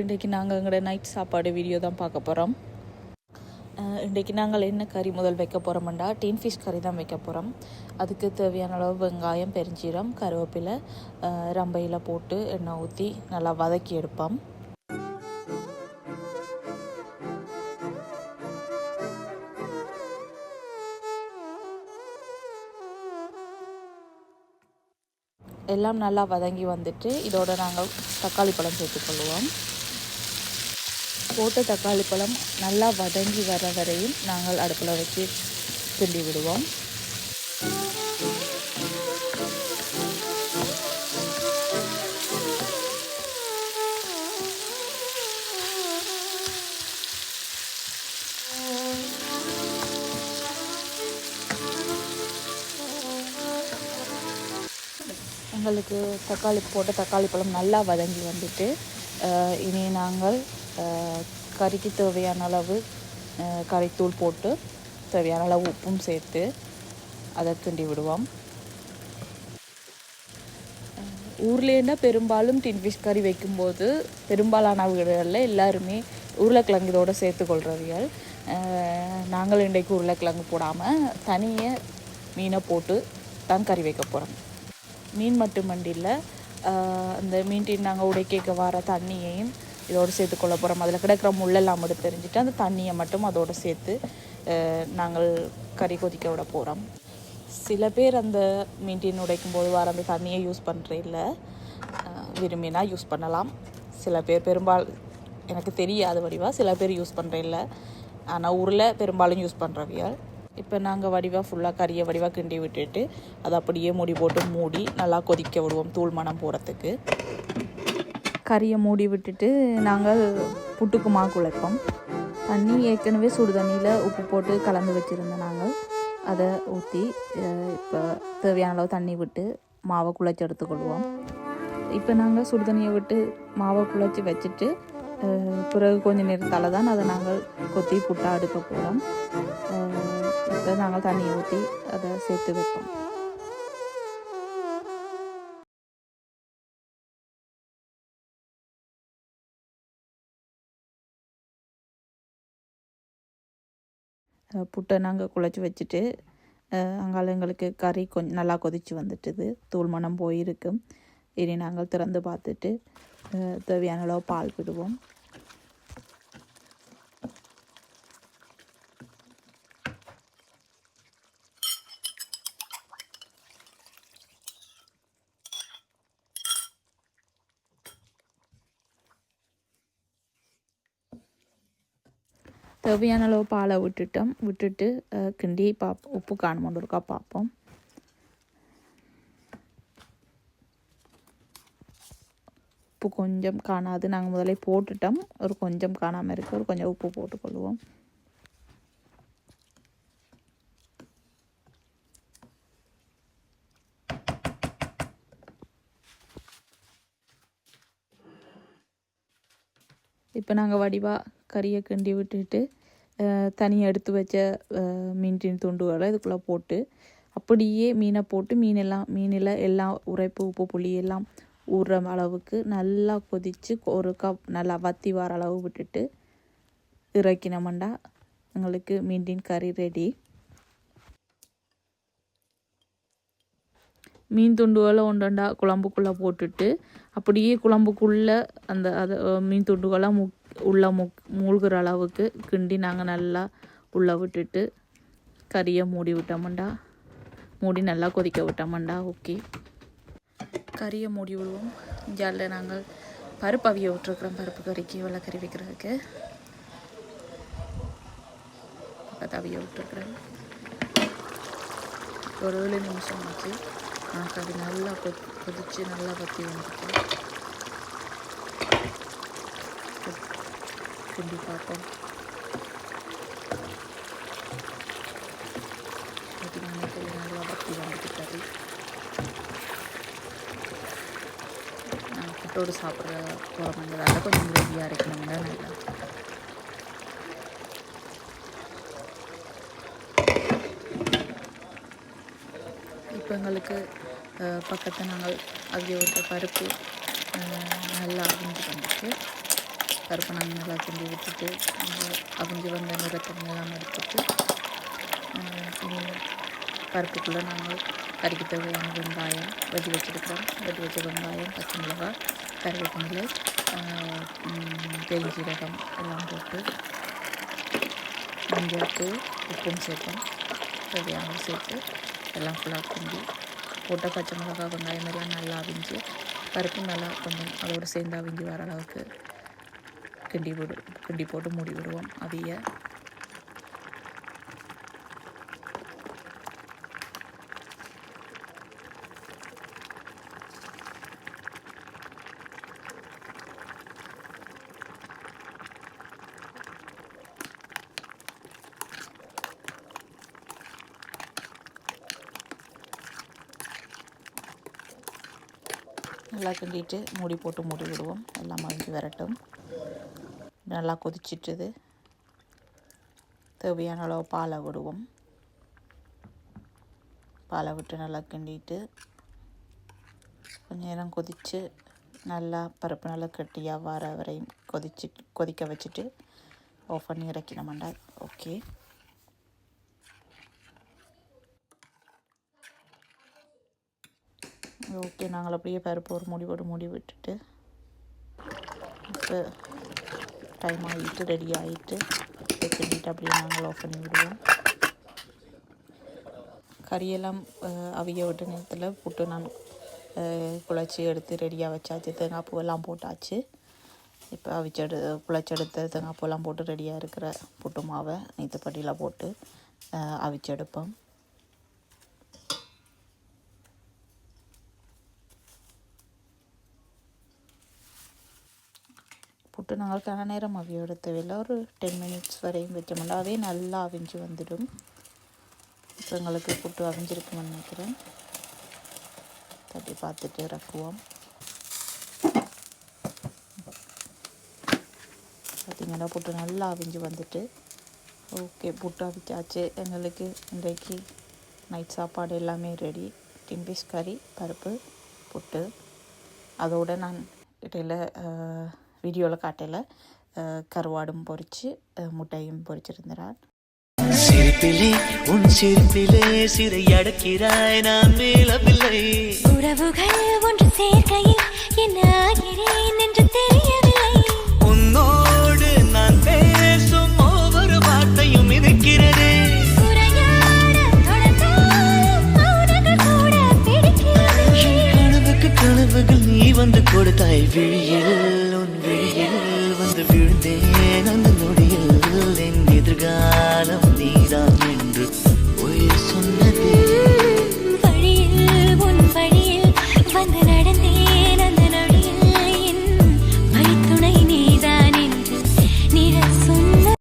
இன்றைக்கு நாங்கள் எங்களோட நைட் சாப்பாடு வீடியோ தான் பார்க்க போகிறோம். இன்றைக்கு நாங்கள் என்ன கறி முதல் வைக்க போகிறோம்டா டீன் ஃபிஷ் கறி தான் வைக்க போகிறோம். அதுக்கு தேவையான அளவு வெங்காயம், பெருஞ்சீரம், கருவேப்பிலை, ரம்பையில் போட்டு எண்ணெய் ஊற்றி நல்லா வதக்கி எடுப்போம். எல்லாம் நல்லா வதங்கி வந்துட்டு இதோட நாங்கள் தக்காளி பழம் சேர்த்துக்கொள்வோம். போட்ட தக்காளி பழம் நல்லா வதங்கி வர வரையும் நாங்கள் அடுப்பில் வச்சு கிண்டி விடுவோம். எங்களுக்கு போட்ட தக்காளி பழம் நல்லா வதங்கி வந்துட்டு இனி நாங்கள் கறிக்கு தேவையான அளவு கறித்தூள் போட்டு தேவையான அளவு உப்பும் சேர்த்து அதை கிண்டி விடுவோம். ஊர்லேன்னா பெரும்பாலும் டின் ஃபிஷ் கறி வைக்கும்போது பெரும்பாலான வீடுகளில் எல்லாருமே உருளைக்கிழங்கு இதோடு சேர்த்துக்கொள்கிறவர்கள். நாங்கள் இன்றைக்கு உருளைக்கிழங்கு போடாமல் தனியே மீனை போட்டு தான் கறி வைக்க போகிறோம். மீன் மட்டுமண்டி இல்லை, அந்த மீன் டின் நாங்கள் உடைக்க வர தண்ணியையும் இதோடு சேர்த்துக்கொள்ள போகிறோம். அதில் கிடக்கிற முள்ளெல்லாம் எடுத்து தெரிஞ்சுட்டு அந்த தண்ணியை மட்டும் அதோடு சேர்த்து நாங்கள் கறி கொதிக்க விட போகிறோம். சில பேர் அந்த மீன் டின் உடைக்கும் போது வர அந்த தண்ணியை யூஸ் பண்ணுறதில்ல, விரும்பினா யூஸ் பண்ணலாம். சில பேர் எனக்கு தெரியாத வடிவாக சில பேர் யூஸ் பண்ணுறதில்ல, ஆனால் ஊரில் பெரும்பாலும் யூஸ் பண்ணுறவியால். இப்போ நாங்கள் ஃபுல்லாக கறியை கிண்டி விட்டுட்டு அதை அப்படியே மூடி நல்லா கொதிக்க விடுவோம் தூள் மணம் போகிறதுக்கு. கறியை மூடி விட்டுட்டு நாங்கள் புட்டுக்கு மா குழைப்போம். தண்ணி ஏற்கனவே சுடு தண்ணியில் உப்பு போட்டு கலந்து வச்சுருந்தோம். நாங்கள் அதை ஊற்றி இப்போ தேவையான அளவு தண்ணி விட்டு மாவை குழைச்சி எடுத்துக்கொள்வோம். இப்போ நாங்கள் சுடு தண்ணியை விட்டு மாவை குழைச்சி வச்சுட்டு பிறகு கொஞ்சம் நேரத்தால் தான் அதை நாங்கள் கொத்தி புட்டாக எடுக்க போகிறோம். இப்போ நாங்கள் தண்ணியை ஊற்றி அதை சேர்த்து வைப்போம். புட்டை நாங்கள் குழைச்சி வச்சுட்டு அங்கால எங்களுக்கு கறி கொஞ்சம் நல்லா கொதித்து வந்துட்டுது, தூள் மணம் போயிருக்கு. இனி நாங்கள் திறந்து பார்த்துட்டு தேவையான அளவு பால் விடுவோம். தேவையான அளவு பாலை விட்டுட்டு கிண்டி உப்பு காணுமோன்னு இருக்கா பார்ப்போம். உப்பு கொஞ்சம் காணாது, நாங்கள் முதல்ல போட்டுட்டோம். ஒரு கொஞ்சம் காணாமல் இருக்குது, ஒரு கொஞ்சம் உப்பு போட்டுக்கொள்வோம். இப்போ நாங்கள் கறியை கிண்டி விட்டுட்டு தனியாக எடுத்து வச்ச மீன் துண்டுகளை இதுக்குள்ளே போட்டு அப்படியே மீனை போட்டு மீனில் எல்லாம் உரைப்பு, உப்பு, புளி எல்லாம் ஊறுற அளவுக்கு நல்லா கொதித்து ஒரு கப் நல்லா வத்தி வர அளவு விட்டுட்டு இறக்கினோம்டா எங்களுக்கு மீன் கறி ரெடி. மீன் துண்டுகளை ஒன்றா குழம்புக்குள்ளே போட்டுட்டு அப்படியே குழம்புக்குள்ளே அதை மீன் துண்டுகளை மூழ்கிற அளவுக்கு கிண்டி நாங்கள் நல்லா உள்ளே விட்டுட்டு கறியை மூடி நல்லா கொதிக்க விட்டோம்டா. ஓகே, கறியை மூடி விடுவோம். இஞ்சாலில் நாங்கள் பருப்பு அவிய விட்டுருக்குறோம். பருப்பு கறிக்கு வெள்ளைக்கறி வைக்கிறதுக்கு பக்கத்து அவிய விட்டுருக்குறேன். ஒரு 7 நிமிஷம் ஆச்சு. கறி நல்லா கொதிச்சு நல்லா வத்தி வந்துட்டு கிண்டி பார்ப்போம். நல்லா வத்தி வந்துட்டு கறி புட்டோடு சாப்பிட்ற போகிறோம்ன்றதால கொஞ்சம் கிரேவியாக இருக்கணுங்க. நல்லா இப்போ எங்களுக்கு பக்கத்தில் நாங்கள் அவிய விட்ட பருப்பு நல்லா அவிஞ்சு வந்துச்சு. பருப்பு நாங்கள் நல்லா கிண்டி விட்டுட்டு அவிஞ்சு வந்த நிறத்தண்ணியெல்லாம் எடுத்துட்டு இனி பருப்புக்குள்ளே நாங்கள் கறிக்கு தேவையான வெங்காயம் வெட்டி வச்சுருக்கிறோம். வெட்டி வச்ச வெங்காயம், பச்சை மிளகாய், கருவேப்பிலை, பெருஞ்சீரகம் எல்லாம் போட்டு மஞ்சள் உப்பும் சேர்ப்போம். தேவையான சேர்த்து எல்லாம் ஃபுல்லாக கிண்டி போட்ட பச்சை மிளகாய் வெங்காயம் எல்லாம் நல்லா அவிஞ்சு பருப்பு நல்லா கொஞ்சம் அதோடு சேர்ந்து அவிஞ்சு வர அளவுக்கு கிண்டி போட்டு மூடி விடுவோம். அவிய நல்லா கிண்டிட்டு மூடி போட்டு மூடி விடுவோம். எல்லாம் அவிஞ்சு வரட்டும். நல்லா கொதிச்சிட்டுது. தேவையான அளவு பாலை விடுவோம். பாலை விட்டு நல்லா கிண்டிட்டு கொஞ்சம் நேரம் கொதித்து நல்லா பருப்பு நல்லா கட்டியாக வர வரையும் கொதிக்க வச்சுட்டு ஆஃப் பண்ணி இறக்கினோம்டா ஓகே. ஓகே, நாங்கள் அப்படியே பருப்பு ஒரு மூடி விட்டுட்டு இப்போ டைம் ஆகிட்டு ரெடி ஆகிட்டு கிண்டிட்டு அப்படியே நாங்கள் ஆஃப் பண்ணி விடுவோம். கறியெல்லாம் அவிய விட்ட நேரத்தில் புட்டு நான் குழச்சி எடுத்து ரெடியாக வச்சாச்சு. தேங்காய் பூவெல்லாம் போட்டாச்சு. இப்போ குழச்செடுத்த தேங்காய் பூவெல்லாம் போட்டு ரெடியாக இருக்கிற புட்டு மாவை நீத்தப்பட்டியில் போட்டு அவிச்செடுப்போம். புட்டு நாங்கள் நேரம் அவியோட தேவையில்லை, ஒரு 10 மினிட்ஸ் வரையும் வச்சோம்னா அதே நல்லா அவிஞ்சு வந்துடும். இப்போ எங்களுக்கு புட்டு அவிஞ்சிருக்குன்னு நினைக்கிறேன். தட்டி பார்த்துட்டு இறக்குவோம். பார்த்திங்கன்னா புட்டு நல்லா அவிஞ்சு வந்துட்டு ஓகே, புட்டு அவிச்சாச்சு. எங்களுக்கு இன்றைக்கு நைட் சாப்பாடு எல்லாமே ரெடி. டின் பீஸ் கறி, பருப்பு, புட்டு. அதோடு நான் இடையில் வீடியோவில் காட்டையில் கருவாடும் பொரித்து முட்டையும் பொரிச்சிருந்தார். சிரிப்பிலே உன் சிரிப்பிலே சிறை அடக்கிறாய் நான் மேலவில்லை. உறவுகள் ஒன்று சேர்க்கையில் என்ன ஆகிறேன் என்று தெரியவில்லை. உன்னோடு நான் பேசும் ஒவ்வொரு வார்த்தையும் இருக்கிறது. கனவுகள் நீ வந்து கொடுத்தாய் விழியில்